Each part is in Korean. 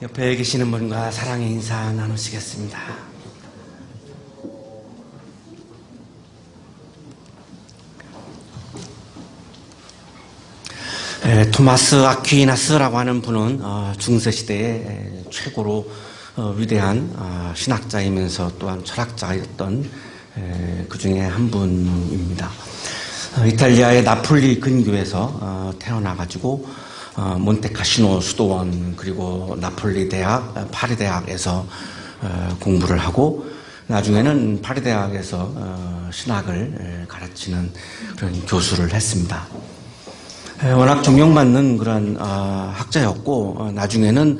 옆에 계시는 분과 사랑의 인사 나누시겠습니다. 토마스 아퀴나스라고 하는 분은 중세시대의 최고로 위대한 신학자이면서 또한 철학자였던 그 중에 한 분입니다. 이탈리아의 나폴리 근교에서 태어나가지고 몬테카시노 수도원 그리고 나폴리 대학, 파리 대학에서 공부를 하고 나중에는 파리 대학에서 신학을 가르치는 그런 교수를 했습니다. 워낙 존경받는 그런 학자였고 나중에는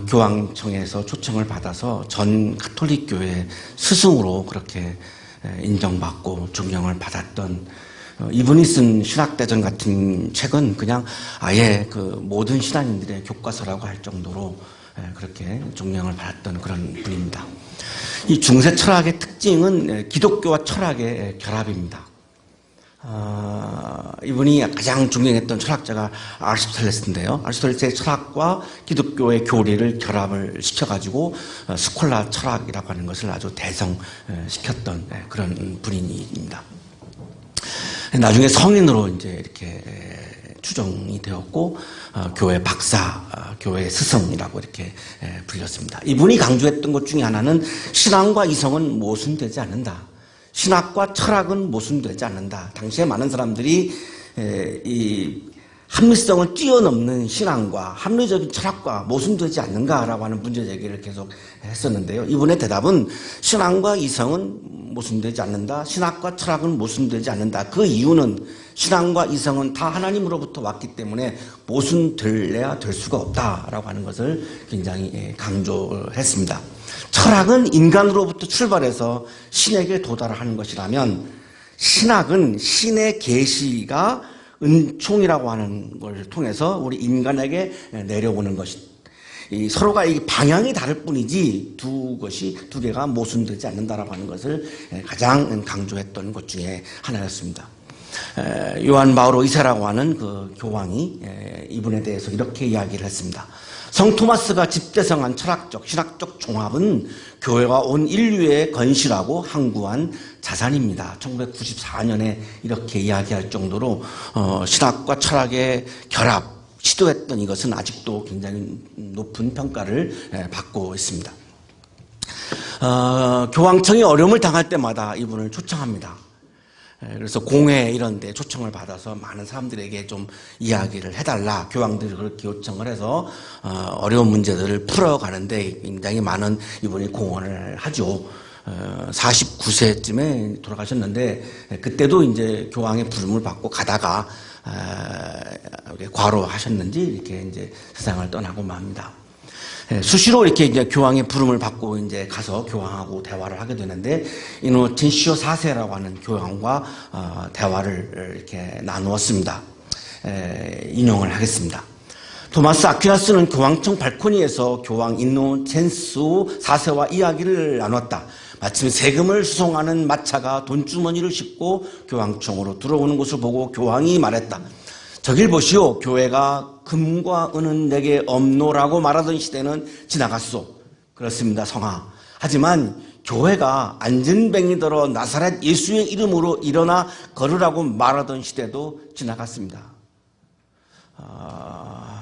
교황청에서 초청을 받아서 전 가톨릭 교회 스승으로 그렇게 인정받고 존경을 받았던 이분이 쓴 신학대전 같은 책은 그냥 아예 그 모든 신앙인들의 교과서라고 할 정도로 그렇게 존경을 받았던 그런 분입니다. 이 중세 철학의 특징은 기독교와 철학의 결합입니다. 이분이 가장 존경했던 철학자가 아리스토텔레스인데요. 아리스토텔레스의 철학과 기독교의 교리를 결합을 시켜가지고 스콜라 철학이라고 하는 것을 아주 대성시켰던 그런 분입니다. 나중에 성인으로 이제 이렇게 추정이 되었고 교회 박사, 교회 스승이라고 이렇게 불렸습니다. 이분이 강조했던 것 중에 하나는 신앙과 이성은 모순되지 않는다. 신학과 철학은 모순되지 않는다. 당시에 많은 사람들이 이 합리성을 뛰어넘는 신앙과 합리적인 철학과 모순되지 않는가라고 하는 문제 제기를 계속 했었는데요. 이분의 대답은 신앙과 이성은 모순되지 않는다. 신학과 철학은 모순되지 않는다. 그 이유는 신앙과 이성은 다 하나님으로부터 왔기 때문에 모순될래야 될 수가 없다라고 하는 것을 굉장히 강조했습니다. 철학은 인간으로부터 출발해서 신에게 도달하는 것이라면 신학은 신의 계시가 은총이라고 하는 걸 통해서 우리 인간에게 내려오는 것이 서로가 이 방향이 다를 뿐이지 두 개가 모순되지 않는다라고 하는 것을 가장 강조했던 것 중에 하나였습니다. 요한 바오로 2세라고 하는 그 교황이 이분에 대해서 이렇게 이야기를 했습니다. 성 토마스가 집대성한 철학적, 신학적 종합은 교회가 온 인류의 건실하고 항구한 자산입니다. 1994년에 이렇게 이야기할 정도로 신학과 철학의 결합, 시도했던 이것은 아직도 굉장히 높은 평가를 받고 있습니다. 교황청이 어려움을 당할 때마다 이분을 초청합니다. 그래서 공회 이런 데 초청을 받아서 많은 사람들에게 좀 이야기를 해달라. 교황들이 그렇게 요청을 해서 어려운 문제들을 풀어가는데 굉장히 많은 이분이 공헌을 하죠. 49세쯤에 돌아가셨는데 그때도 이제 교황의 부름을 받고 가다가 과로하셨는지 이렇게 이제 세상을 떠나고 맙니다. 수시로 이렇게 이제 교황의 부름을 받고 이제 가서 교황하고 대화를 하게 되는데 이노첸시오 4세라고 하는 교황과 대화를 이렇게 나누었습니다. 인용을 하겠습니다. 토마스 아퀴나스는 교황청 발코니에서 교황 이노첸시오 4세와 이야기를 나눴다. 마침 세금을 수송하는 마차가 돈주머니를 싣고 교황청으로 들어오는 것을 보고 교황이 말했다. 저길 보시오. 교회가 금과 은은 내게 없노라고 말하던 시대는 지나갔소. 그렇습니다, 성하. 하지만 교회가 안전뱅이더러 나사렛 예수의 이름으로 일어나 걸으라고 말하던 시대도 지나갔습니다.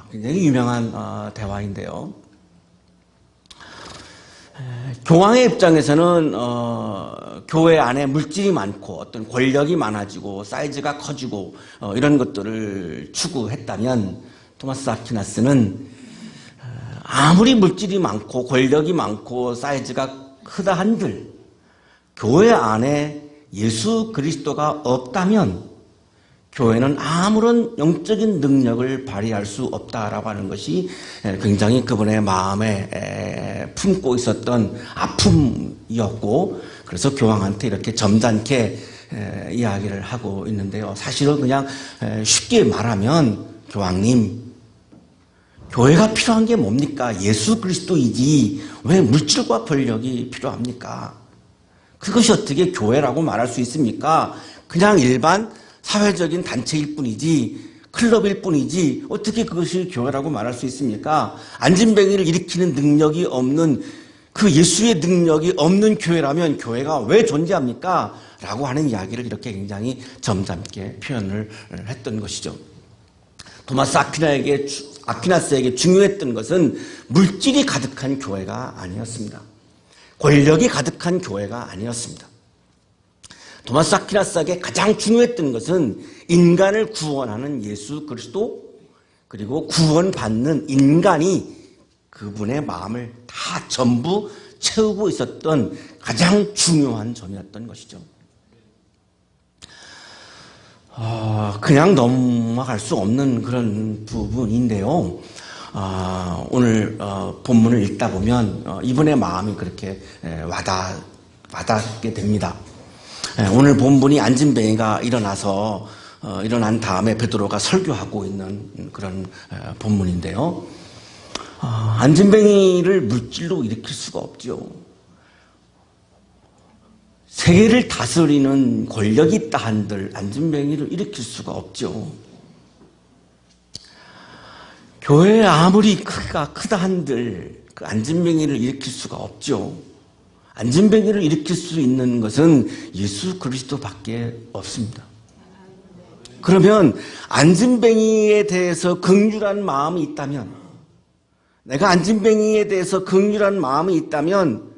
굉장히 유명한 대화인데요. 교황의 입장에서는 교회 안에 물질이 많고 어떤 권력이 많아지고 사이즈가 커지고 이런 것들을 추구했다면 토마스 아퀴나스는 아무리 물질이 많고 권력이 많고 사이즈가 크다 한들 교회 안에 예수 그리스도가 없다면 교회는 아무런 영적인 능력을 발휘할 수 없다라고 하는 것이 굉장히 그분의 마음에 품고 있었던 아픔이었고 그래서 교황한테 이렇게 점잖게 이야기를 하고 있는데요. 사실은 그냥 쉽게 말하면 교황님, 교회가 필요한 게 뭡니까? 예수 그리스도이지 왜 물질과 권력이 필요합니까? 그것이 어떻게 교회라고 말할 수 있습니까? 그냥 일반 사회적인 단체일 뿐이지 클럽일 뿐이지 어떻게 그것이 교회라고 말할 수 있습니까? 안진뱅이를 일으키는 능력이 없는, 그 예수의 능력이 없는 교회라면 교회가 왜 존재합니까? 라고 하는 이야기를 이렇게 굉장히 점잖게 표현을 했던 것이죠. 토마스 아퀴나스에게 중요했던 것은 물질이 가득한 교회가 아니었습니다. 권력이 가득한 교회가 아니었습니다. 토마스 아퀴나스에게 가장 중요했던 것은 인간을 구원하는 예수 그리스도, 그리고 구원받는 인간이 그분의 마음을 다 전부 채우고 있었던 가장 중요한 점이었던 것이죠. 그냥 넘어갈 수 없는 그런 부분인데요. 오늘 본문을 읽다 보면 이분의 마음이 그렇게 와닿게 됩니다. 오늘 본문이 안진뱅이가 일어난 다음에 베드로가 설교하고 있는 그런 본문인데요. 안진뱅이를 물질로 일으킬 수가 없죠. 세계를 다스리는 권력이 있다 한들 안진뱅이를 일으킬 수가 없죠. 교회 아무리 크다 한들 그 안진뱅이를 일으킬 수가 없죠. 안진뱅이를 일으킬 수 있는 것은 예수 그리스도밖에 없습니다. 그러면 안진뱅이에 대해서 긍휼한 마음이 있다면, 내가 안진뱅이에 대해서 긍휼한 마음이 있다면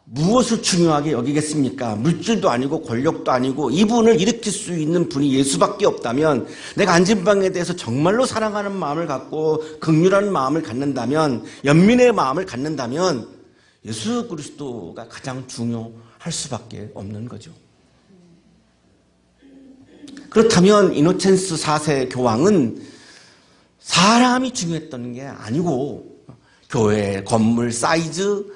무엇을 중요하게 여기겠습니까? 물질도 아니고 권력도 아니고 이분을 일으킬 수 있는 분이 예수밖에 없다면, 내가 안진뱅이에 대해서 정말로 사랑하는 마음을 갖고 긍휼한 마음을 갖는다면, 연민의 마음을 갖는다면 예수 그리스도가 가장 중요할 수밖에 없는 거죠. 그렇다면 이노첸스 4세 교황은 사람이 중요했던 게 아니고 교회의 건물 사이즈,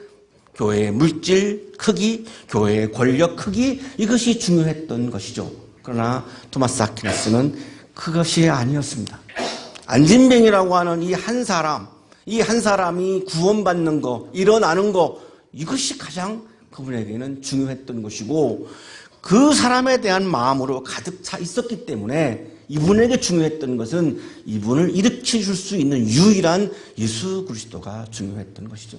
교회의 물질 크기, 교회의 권력 크기, 이것이 중요했던 것이죠. 그러나 토마스 아퀴나스는 그것이 아니었습니다. 안진뱅이라고 하는 이 한 사람이 구원받는 거, 일어나는 거, 이것이 가장 그분에게는 중요했던 것이고, 그 사람에 대한 마음으로 가득 차 있었기 때문에 이분에게 중요했던 것은 이분을 일으켜 줄 수 있는 유일한 예수 그리스도가 중요했던 것이죠.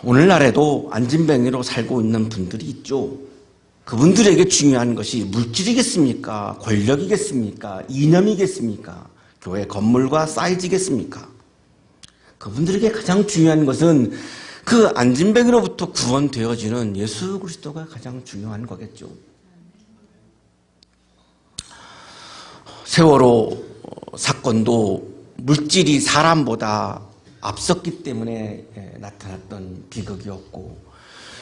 오늘날에도 안진뱅이로 살고 있는 분들이 있죠. 그분들에게 중요한 것이 물질이겠습니까? 권력이겠습니까? 이념이겠습니까? 교회 건물과 사이즈겠습니까? 그분들에게 가장 중요한 것은 그 안진뱅이로부터 구원되어지는 예수 그리스도가 가장 중요한 거겠죠. 세월호 사건도 물질이 사람보다 앞섰기 때문에 나타났던 비극이었고,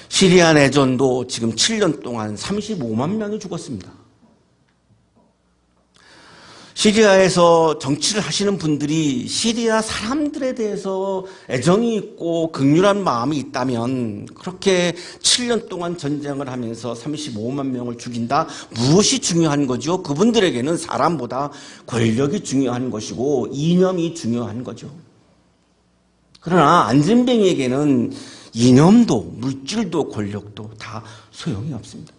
시리아 내전도 지금 7년 동안 35만 명이 죽었습니다. 시리아에서 정치를 하시는 분들이 시리아 사람들에 대해서 애정이 있고 긍휼한 마음이 있다면 그렇게 7년 동안 전쟁을 하면서 35만 명을 죽인다? 무엇이 중요한 거죠? 그분들에게는 사람보다 권력이 중요한 것이고 이념이 중요한 거죠. 그러나 안진뱅이에게는 이념도 물질도 권력도 다 소용이 없습니다.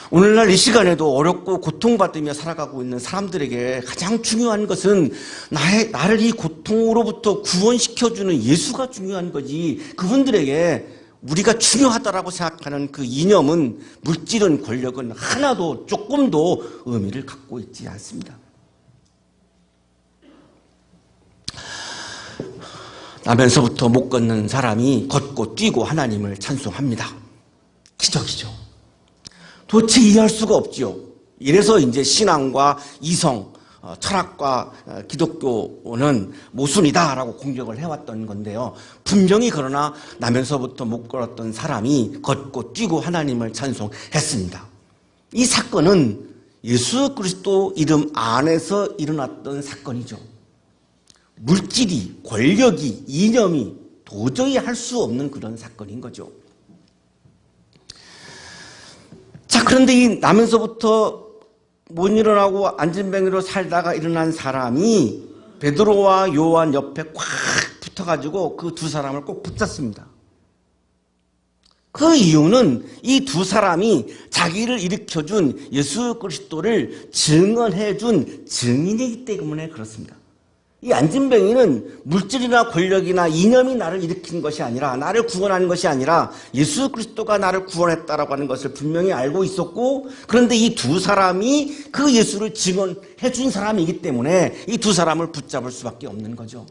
오늘날 이 시간에도 어렵고 고통받으며 살아가고 있는 사람들에게 가장 중요한 것은 나를 이 고통으로부터 구원시켜주는 예수가 중요한 거지, 그분들에게 우리가 중요하다라고 생각하는 그 이념은, 물질은, 권력은 하나도 조금도 의미를 갖고 있지 않습니다. 나면서부터 못 걷는 사람이 걷고 뛰고 하나님을 찬송합니다. 기적이죠. 도대체 이해할 수가 없지요. 이래서 이제 신앙과 이성, 철학과 기독교는 모순이다라고 공격을 해왔던 건데요. 분명히 그러나 나면서부터 못 걸었던 사람이 걷고 뛰고 하나님을 찬송했습니다. 이 사건은 예수 그리스도 이름 안에서 일어났던 사건이죠. 물질이, 권력이, 이념이 도저히 할 수 없는 그런 사건인 거죠. 자, 그런데 이 나면서부터 못 일어나고 안진뱅이로 살다가 일어난 사람이 베드로와 요한 옆에 꽉 붙어가지고 그 두 사람을 꼭 붙잡습니다. 그 이유는 이 두 사람이 자기를 일으켜준 예수 그리스도를 증언해준 증인이기 때문에 그렇습니다. 이 안진뱅이는 물질이나 권력이나 이념이 나를 일으킨 것이 아니라, 나를 구원하는 것이 아니라 예수 그리스도가 나를 구원했다라고 하는 것을 분명히 알고 있었고, 그런데 이 두 사람이 그 예수를 증언해 준 사람이기 때문에 이 두 사람을 붙잡을 수밖에 없는 거죠.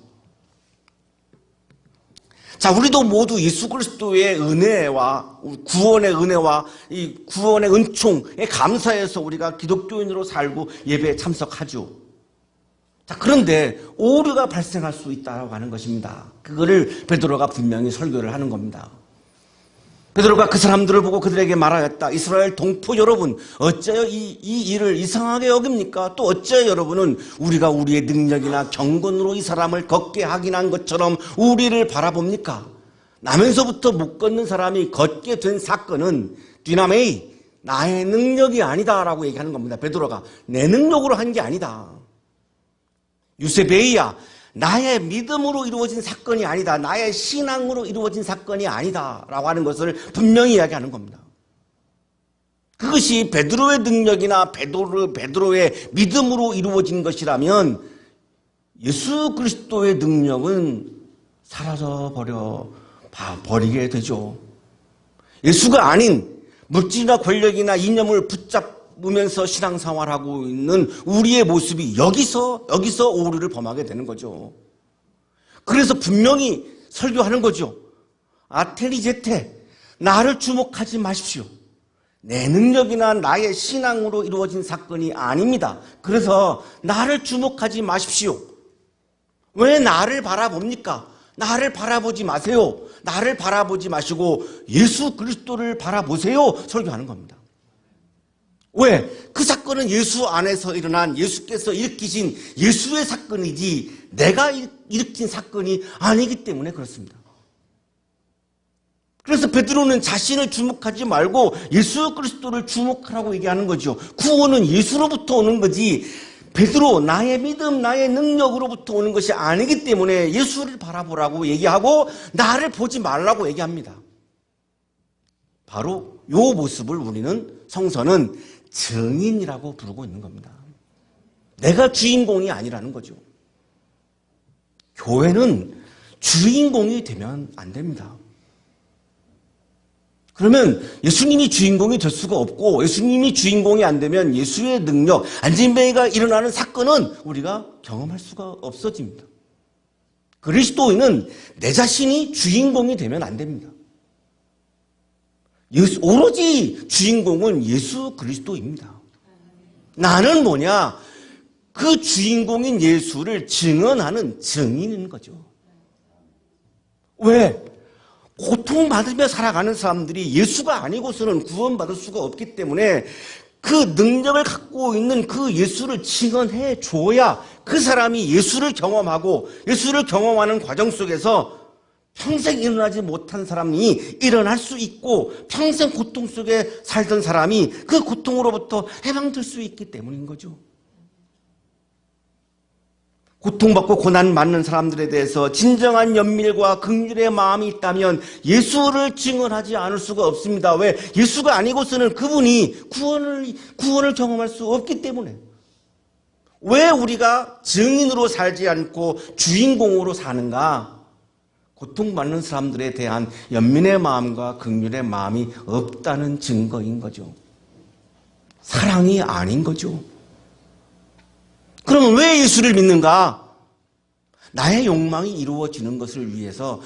자, 우리도 모두 예수 그리스도의 은혜와 구원의 은혜와 이 구원의 은총에 감사해서 우리가 기독교인으로 살고 예배에 참석하죠. 자, 그런데 오류가 발생할 수 있다고 하는 것입니다. 그거를 베드로가 분명히 설교를 하는 겁니다. 베드로가 그 사람들을 보고 그들에게 말하였다. 이스라엘 동포 여러분, 어째요 이 일을 이상하게 여깁니까? 또 어째요 여러분은 우리가 우리의 능력이나 경건으로 이 사람을 걷게 하긴 한 것처럼 우리를 바라봅니까? 나면서부터 못 걷는 사람이 걷게 된 사건은 디나메이, 나의 능력이 아니다라고 얘기하는 겁니다. 베드로가 내 능력으로 한 게 아니다. 유세베이야, 나의 믿음으로 이루어진 사건이 아니다. 나의 신앙으로 이루어진 사건이 아니다. 라고 하는 것을 분명히 이야기하는 겁니다. 그것이 베드로의 능력이나 베드로의 믿음으로 이루어진 것이라면 예수 그리스도의 능력은 사라져 버리게 되죠. 예수가 아닌 물질이나 권력이나 이념을 붙잡으면서 신앙생활하고 있는 우리의 모습이 여기서 오류를 범하게 되는 거죠. 그래서 분명히 설교하는 거죠. 아테리제테, 나를 주목하지 마십시오. 내 능력이나 나의 신앙으로 이루어진 사건이 아닙니다. 그래서 나를 주목하지 마십시오. 왜 나를 바라봅니까? 나를 바라보지 마세요. 나를 바라보지 마시고 예수 그리스도를 바라보세요. 설교하는 겁니다. 왜? 그 사건은 예수 안에서 일어난 예수께서 일으키신 예수의 사건이지 내가 일으킨 사건이 아니기 때문에 그렇습니다. 그래서 베드로는 자신을 주목하지 말고 예수 그리스도를 주목하라고 얘기하는 거죠. 구원은 예수로부터 오는 거지 베드로, 나의 믿음, 나의 능력으로부터 오는 것이 아니기 때문에 예수를 바라보라고 얘기하고 나를 보지 말라고 얘기합니다. 바로 이 모습을 우리는 성서는 증인이라고 부르고 있는 겁니다. 내가 주인공이 아니라는 거죠. 교회는 주인공이 되면 안 됩니다. 그러면 예수님이 주인공이 될 수가 없고 예수님이 주인공이 안 되면 예수의 능력, 안진뱅이가 일어나는 사건은 우리가 경험할 수가 없어집니다. 그리스도인은 내 자신이 주인공이 되면 안 됩니다. 오로지 주인공은 예수 그리스도입니다. 나는 뭐냐? 그 주인공인 예수를 증언하는 증인인 거죠. 왜? 고통받으며 살아가는 사람들이 예수가 아니고서는 구원받을 수가 없기 때문에 그 능력을 갖고 있는 그 예수를 증언해 줘야 그 사람이 예수를 경험하고 예수를 경험하는 과정 속에서 평생 일어나지 못한 사람이 일어날 수 있고 평생 고통 속에 살던 사람이 그 고통으로부터 해방될 수 있기 때문인 거죠. 고통받고 고난받는 사람들에 대해서 진정한 연밀과 긍휼의 마음이 있다면 예수를 증언하지 않을 수가 없습니다. 왜? 예수가 아니고서는 그분이 구원을 경험할 수 없기 때문에. 왜 우리가 증인으로 살지 않고 주인공으로 사는가? 고통받는 사람들에 대한 연민의 마음과 긍휼의 마음이 없다는 증거인 거죠. 사랑이 아닌 거죠. 그러면 왜 예수를 믿는가? 나의 욕망이 이루어지는 것을 위해서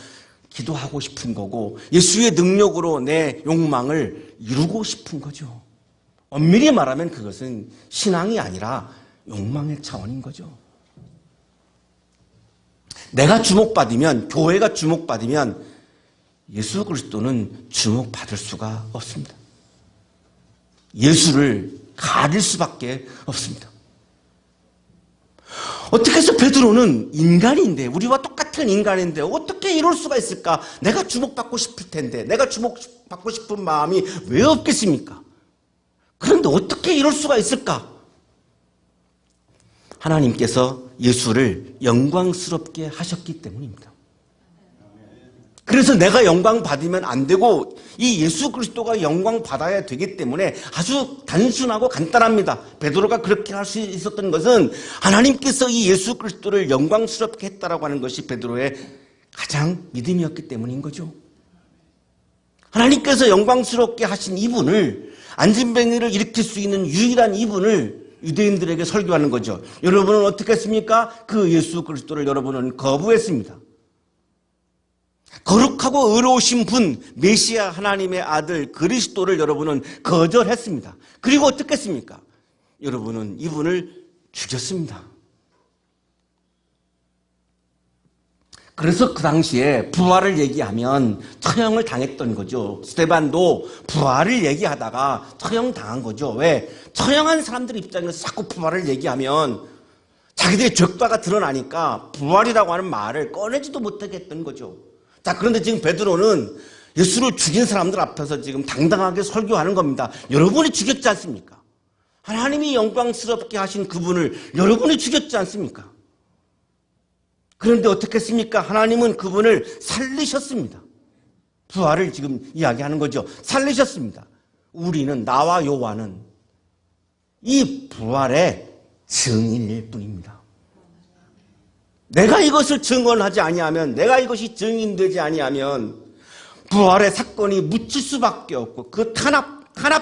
기도하고 싶은 거고 예수의 능력으로 내 욕망을 이루고 싶은 거죠. 엄밀히 말하면 그것은 신앙이 아니라 욕망의 차원인 거죠. 내가 주목받으면, 교회가 주목받으면 예수 그리스도는 주목받을 수가 없습니다. 예수를 가릴 수밖에 없습니다. 어떻게 해서 베드로는 인간인데, 우리와 똑같은 인간인데 어떻게 이럴 수가 있을까? 내가 주목받고 싶을 텐데, 내가 주목받고 싶은 마음이 왜 없겠습니까? 그런데 어떻게 이럴 수가 있을까? 하나님께서 예수를 영광스럽게 하셨기 때문입니다. 그래서 내가 영광 받으면 안 되고 이 예수 그리스도가 영광 받아야 되기 때문에 아주 단순하고 간단합니다. 베드로가 그렇게 할 수 있었던 것은 하나님께서 이 예수 그리스도를 영광스럽게 했다라고 하는 것이 베드로의 가장 믿음이었기 때문인 거죠. 하나님께서 영광스럽게 하신 이분을, 안진뱅이를 일으킬 수 있는 유일한 이분을 유대인들에게 설교하는 거죠. 여러분은 어떻게 했습니까? 그 예수 그리스도를 여러분은 거부했습니다. 거룩하고 의로우신 분, 메시아 하나님의 아들 그리스도를 여러분은 거절했습니다. 그리고 어떻게 했습니까? 여러분은 이분을 죽였습니다. 그래서 그 당시에 부활을 얘기하면 처형을 당했던 거죠. 스데반도 부활을 얘기하다가 처형당한 거죠. 왜? 처형한 사람들 입장에서 자꾸 부활을 얘기하면 자기들의 죄과가 드러나니까 부활이라고 하는 말을 꺼내지도 못하게 했던 거죠. 자, 그런데 지금 베드로는 예수를 죽인 사람들 앞에서 지금 당당하게 설교하는 겁니다. 여러분이 죽였지 않습니까? 하나님이 영광스럽게 하신 그분을 여러분이 죽였지 않습니까? 그런데 어떻게 했습니까? 하나님은 그분을 살리셨습니다. 부활을 지금 이야기하는 거죠. 살리셨습니다. 우리는, 나와 요한은 이 부활의 증인일 뿐입니다. 내가 이것을 증언하지 아니하면, 내가 이것이 증인되지 아니하면 부활의 사건이 묻힐 수밖에 없고, 그 탄압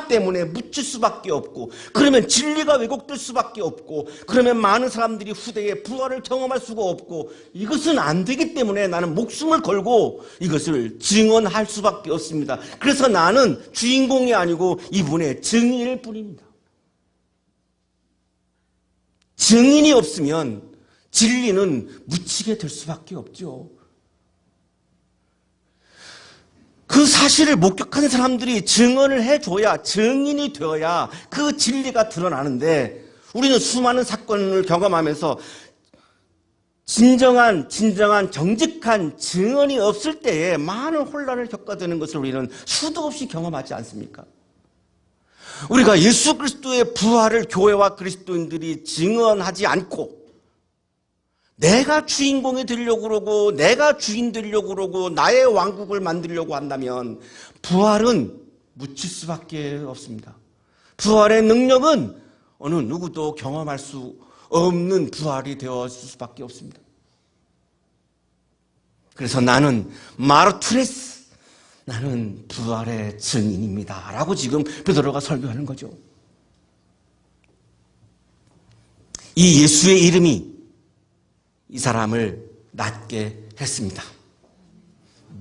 때문에 묻힐 수밖에 없고, 그러면 진리가 왜곡될 수밖에 없고, 그러면 많은 사람들이 후대에 부활을 경험할 수가 없고, 이것은 안 되기 때문에 나는 목숨을 걸고 이것을 증언할 수밖에 없습니다. 그래서 나는 주인공이 아니고 이분의 증인일 뿐입니다. 증인이 없으면 진리는 묻히게 될 수밖에 없죠. 그 사실을 목격한 사람들이 증언을 해줘야, 증인이 되어야 그 진리가 드러나는데, 우리는 수많은 사건을 경험하면서 진정한 정직한 증언이 없을 때에 많은 혼란을 겪어되는 것을 우리는 수도 없이 경험하지 않습니까? 우리가 예수 그리스도의 부활을 교회와 그리스도인들이 증언하지 않고 내가 주인공이 되려고 그러고 내가 주인 되려고 그러고 나의 왕국을 만들려고 한다면 부활은 묻힐 수밖에 없습니다. 부활의 능력은 어느 누구도 경험할 수 없는 부활이 되었을 수밖에 없습니다. 그래서 나는 마르투레스, 나는 부활의 증인입니다 라고 지금 베드로가 설교하는 거죠. 이 예수의 이름이 이 사람을 낫게 했습니다.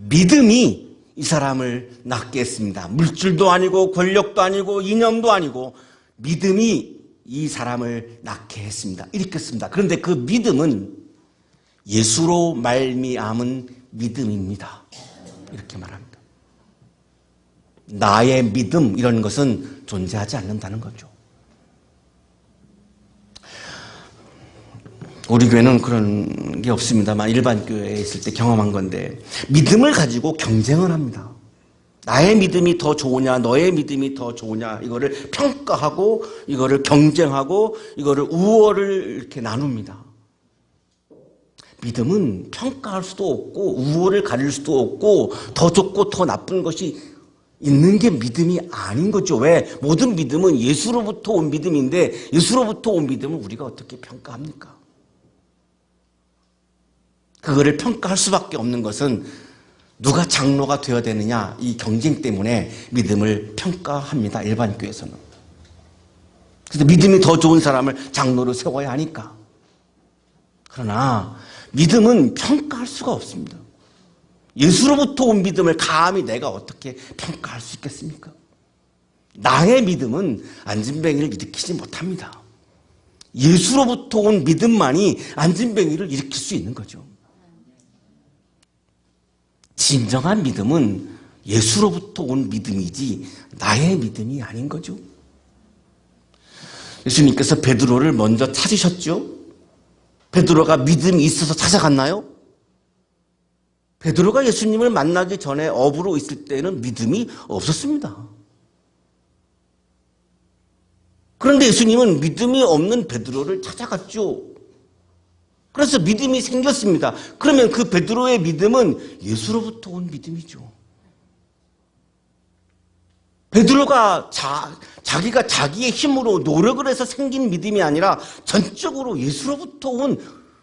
믿음이 이 사람을 낫게 했습니다. 물질도 아니고 권력도 아니고 이념도 아니고 믿음이 이 사람을 낫게 했습니다. 이렇게 씁니다. 그런데 그 믿음은 예수로 말미암은 믿음입니다. 이렇게 말합니다. 나의 믿음 이런 것은 존재하지 않는다는 거죠. 우리 교회는 그런 게 없습니다만 일반 교회에 있을 때 경험한 건데, 믿음을 가지고 경쟁을 합니다. 나의 믿음이 더 좋으냐, 너의 믿음이 더 좋으냐, 이거를 평가하고, 이거를 경쟁하고, 이거를 우월을 이렇게 나눕니다. 믿음은 평가할 수도 없고, 우월을 가릴 수도 없고, 더 좋고 더 나쁜 것이 있는 게 믿음이 아닌 거죠. 왜? 모든 믿음은 예수로부터 온 믿음인데, 예수로부터 온 믿음을 우리가 어떻게 평가합니까? 그거를 평가할 수밖에 없는 것은 누가 장로가 되어야 되느냐, 이 경쟁 때문에 믿음을 평가합니다. 일반 교회에서는. 그래서 믿음이 더 좋은 사람을 장로로 세워야 하니까. 그러나 믿음은 평가할 수가 없습니다. 예수로부터 온 믿음을 감히 내가 어떻게 평가할 수 있겠습니까? 나의 믿음은 안진뱅이를 일으키지 못합니다. 예수로부터 온 믿음만이 안진뱅이를 일으킬 수 있는 거죠. 진정한 믿음은 예수로부터 온 믿음이지 나의 믿음이 아닌 거죠. 예수님께서 베드로를 먼저 찾으셨죠. 베드로가 믿음이 있어서 찾아갔나요? 베드로가 예수님을 만나기 전에 업으로 있을 때는 믿음이 없었습니다. 그런데 예수님은 믿음이 없는 베드로를 찾아갔죠. 그래서 믿음이 생겼습니다. 그러면 그 베드로의 믿음은 예수로부터 온 믿음이죠. 베드로가 자기가 자기의 힘으로 노력을 해서 생긴 믿음이 아니라 전적으로 예수로부터 온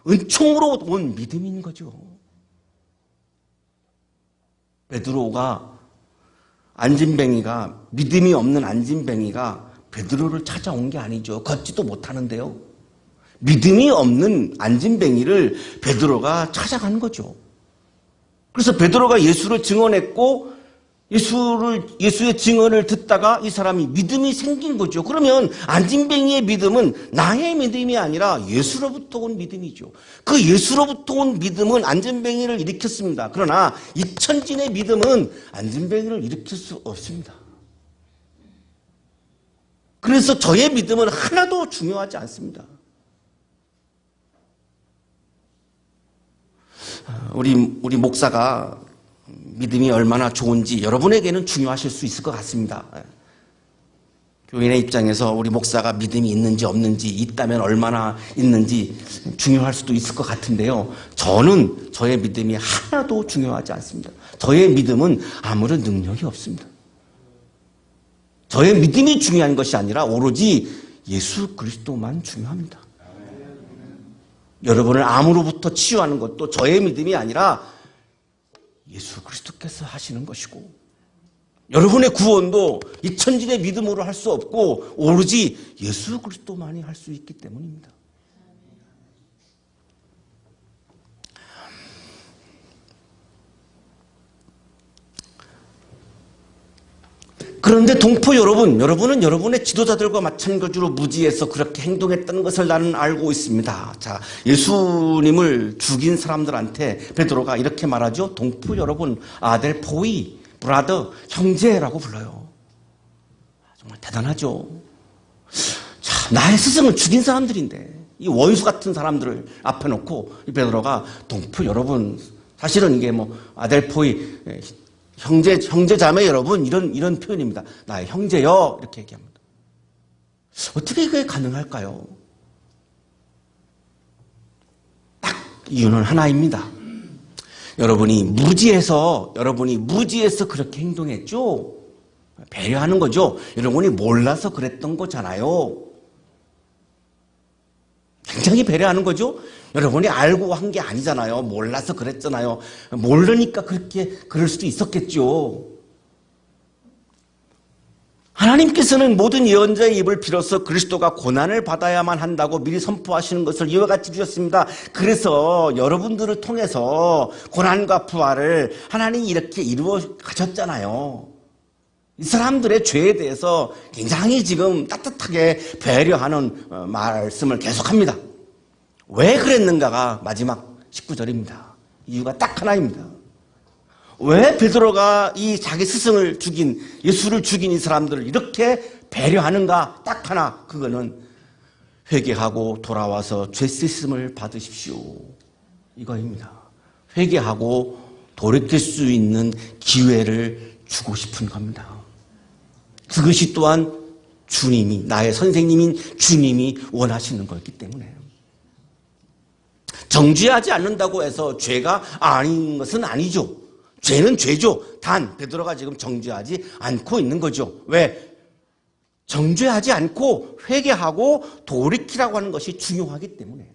은총으로 온 믿음인 거죠. 베드로가 안진뱅이가 믿음이 없는 안진뱅이가 베드로를 찾아온 게 아니죠. 걷지도 못하는데요. 믿음이 없는 안진뱅이를 베드로가 찾아간 거죠. 그래서 베드로가 예수를 증언했고 예수의 증언을 듣다가 이 사람이 믿음이 생긴 거죠. 그러면 안진뱅이의 믿음은 나의 믿음이 아니라 예수로부터 온 믿음이죠. 그 예수로부터 온 믿음은 안진뱅이를 일으켰습니다. 그러나 이천진의 믿음은 안진뱅이를 일으킬 수 없습니다. 그래서 저의 믿음은 하나도 중요하지 않습니다. 우리 목사가 믿음이 얼마나 좋은지 여러분에게는 중요하실 수 있을 것 같습니다. 교인의 입장에서 우리 목사가 믿음이 있는지 없는지, 있다면 얼마나 있는지 중요할 수도 있을 것 같은데요. 저는 저의 믿음이 하나도 중요하지 않습니다. 저의 믿음은 아무런 능력이 없습니다. 저의 믿음이 중요한 것이 아니라 오로지 예수 그리스도만 중요합니다. 여러분을 암으로부터 치유하는 것도 저의 믿음이 아니라 예수 그리스도께서 하시는 것이고, 여러분의 구원도 이천진의 믿음으로 할 수 없고 오로지 예수 그리스도만이 할 수 있기 때문입니다. 그런데 동포 여러분은 여러분의 지도자들과 마찬가지로 무지해서 그렇게 행동했다는 것을 나는 알고 있습니다. 자, 예수님을 죽인 사람들한테 베드로가 이렇게 말하죠. 동포 여러분, 아델포이, 브라더, 형제라고 불러요. 정말 대단하죠. 자, 나의 스승을 죽인 사람들인데 이 원수 같은 사람들을 앞에 놓고 이 베드로가 동포 여러분, 사실은 이게 뭐 아델포이, 형제 자매 여러분, 이런 표현입니다. 나의 형제여, 이렇게 얘기합니다. 어떻게 그게 가능할까요? 딱 이유는 하나입니다. 여러분이 무지해서 그렇게 행동했죠? 배려하는 거죠. 여러분이 몰라서 그랬던 거잖아요. 굉장히 배려하는 거죠. 여러분이 알고 한 게 아니잖아요. 몰라서 그랬잖아요. 모르니까 그럴 수도 있었겠죠. 하나님께서는 모든 예언자의 입을 빌어서 그리스도가 고난을 받아야만 한다고 미리 선포하시는 것을 이와 같이 주셨습니다. 그래서 여러분들을 통해서 고난과 부활을 하나님이 이렇게 이루어 가셨잖아요. 이 사람들의 죄에 대해서 굉장히 지금 따뜻하게 배려하는 말씀을 계속합니다. 왜 그랬는가가 마지막 19절입니다. 이유가 딱 하나입니다. 왜 베드로가 이 자기 스승을 죽인, 예수를 죽인 이 사람들을 이렇게 배려하는가? 딱 하나, 그거는 회개하고 돌아와서 죄 씻음을 받으십시오, 이거입니다. 회개하고 돌이킬 수 있는 기회를 주고 싶은 겁니다. 그것이 또한 주님이, 나의 선생님인 주님이 원하시는 거였기 때문에. 정죄하지 않는다고 해서 죄가 아닌 것은 아니죠. 죄는 죄죠. 단 베드로가 지금 정죄하지 않고 있는 거죠. 왜? 정죄하지 않고 회개하고 돌이키라고 하는 것이 중요하기 때문에.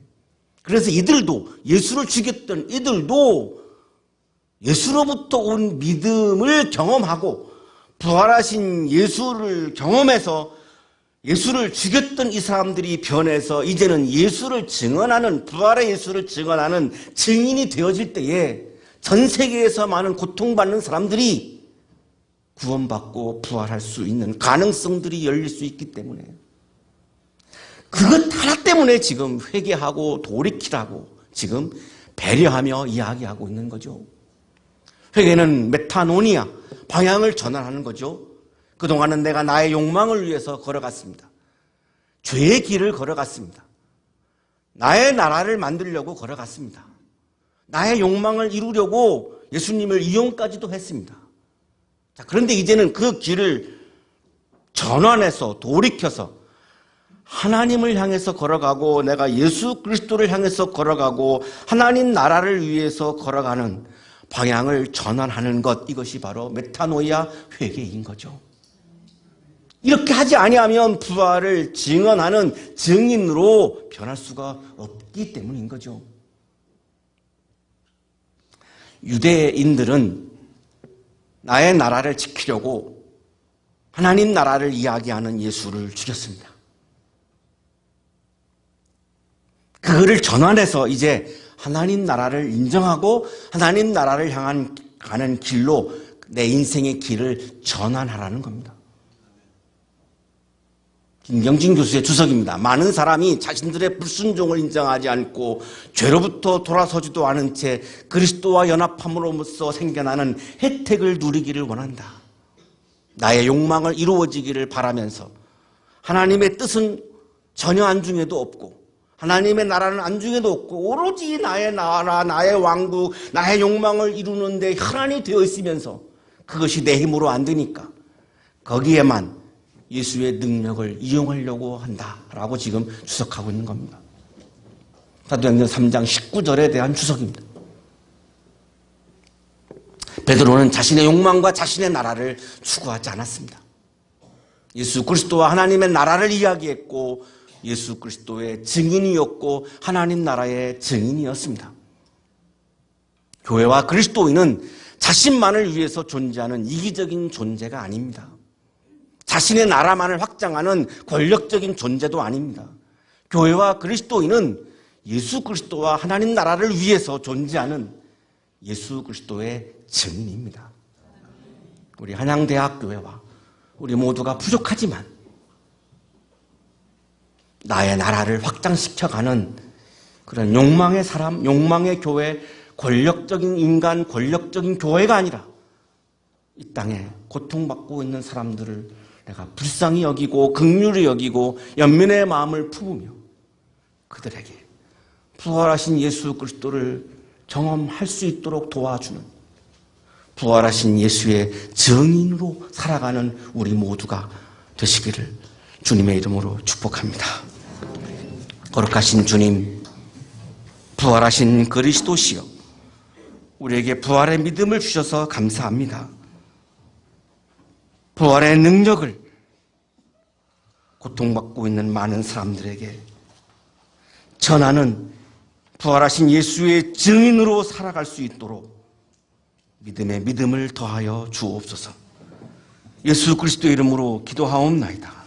그래서 이들도, 예수를 죽였던 이들도 예수로부터 온 믿음을 경험하고 부활하신 예수를 경험해서 예수를 죽였던 이 사람들이 변해서 이제는 예수를 증언하는, 부활의 예수를 증언하는 증인이 되어질 때에 전 세계에서 많은 고통받는 사람들이 구원받고 부활할 수 있는 가능성들이 열릴 수 있기 때문에, 그것 하나 때문에 지금 회개하고 돌이키라고 지금 배려하며 이야기하고 있는 거죠. 회개는 메타노니아, 방향을 전환하는 거죠. 그동안은 내가 나의 욕망을 위해서 걸어갔습니다. 죄의 길을 걸어갔습니다. 나의 나라를 만들려고 걸어갔습니다. 나의 욕망을 이루려고 예수님을 이용까지도 했습니다. 자, 그런데 이제는 그 길을 전환해서 돌이켜서 하나님을 향해서 걸어가고 내가 예수 그리스도를 향해서 걸어가고 하나님 나라를 위해서 걸어가는 방향을 전환하는 것, 이것이 바로 메타노이아 회개인 거죠. 이렇게 하지 아니하면 부활을 증언하는 증인으로 변할 수가 없기 때문인 거죠. 유대인들은 나의 나라를 지키려고 하나님 나라를 이야기하는 예수를 죽였습니다. 그거를 전환해서 이제 하나님 나라를 인정하고 하나님 나라를 향한 가는 길로 내 인생의 길을 전환하라는 겁니다. 김경진 교수의 주석입니다. 많은 사람이 자신들의 불순종을 인정하지 않고 죄로부터 돌아서지도 않은 채 그리스도와 연합함으로써 생겨나는 혜택을 누리기를 원한다. 나의 욕망을 이루어지기를 바라면서 하나님의 뜻은 전혀 안중에도 없고 하나님의 나라는 안중에도 없고 오로지 나의 나라, 나의 왕국, 나의 욕망을 이루는 데 혈안이 되어 있으면서 그것이 내 힘으로 안 되니까 거기에만 예수의 능력을 이용하려고 한다라고 지금 주석하고 있는 겁니다. 사도행전 3장 19절에 대한 주석입니다. 베드로는 자신의 욕망과 자신의 나라를 추구하지 않았습니다. 예수 그리스도와 하나님의 나라를 이야기했고 예수 그리스도의 증인이었고 하나님 나라의 증인이었습니다. 교회와 그리스도인은 자신만을 위해서 존재하는 이기적인 존재가 아닙니다. 자신의 나라만을 확장하는 권력적인 존재도 아닙니다. 교회와 그리스도인은 예수 그리스도와 하나님 나라를 위해서 존재하는 예수 그리스도의 증인입니다. 우리 한양대학교회와 우리 모두가 부족하지만 나의 나라를 확장시켜가는 그런 욕망의 사람, 욕망의 교회, 권력적인 인간, 권력적인 교회가 아니라 이 땅에 고통받고 있는 사람들을 내가 불쌍히 여기고 긍휼히 여기고 연민의 마음을 품으며 그들에게 부활하신 예수 그리스도를 경험할 수 있도록 도와주는 부활하신 예수의 증인으로 살아가는 우리 모두가 되시기를 주님의 이름으로 축복합니다. 거룩하신 주님, 부활하신 그리스도시여, 우리에게 부활의 믿음을 주셔서 감사합니다. 부활의 능력을 고통받고 있는 많은 사람들에게 전하는 부활하신 예수의 증인으로 살아갈 수 있도록 믿음에 믿음을 더하여 주옵소서. 예수 그리스도의 이름으로 기도하옵나이다.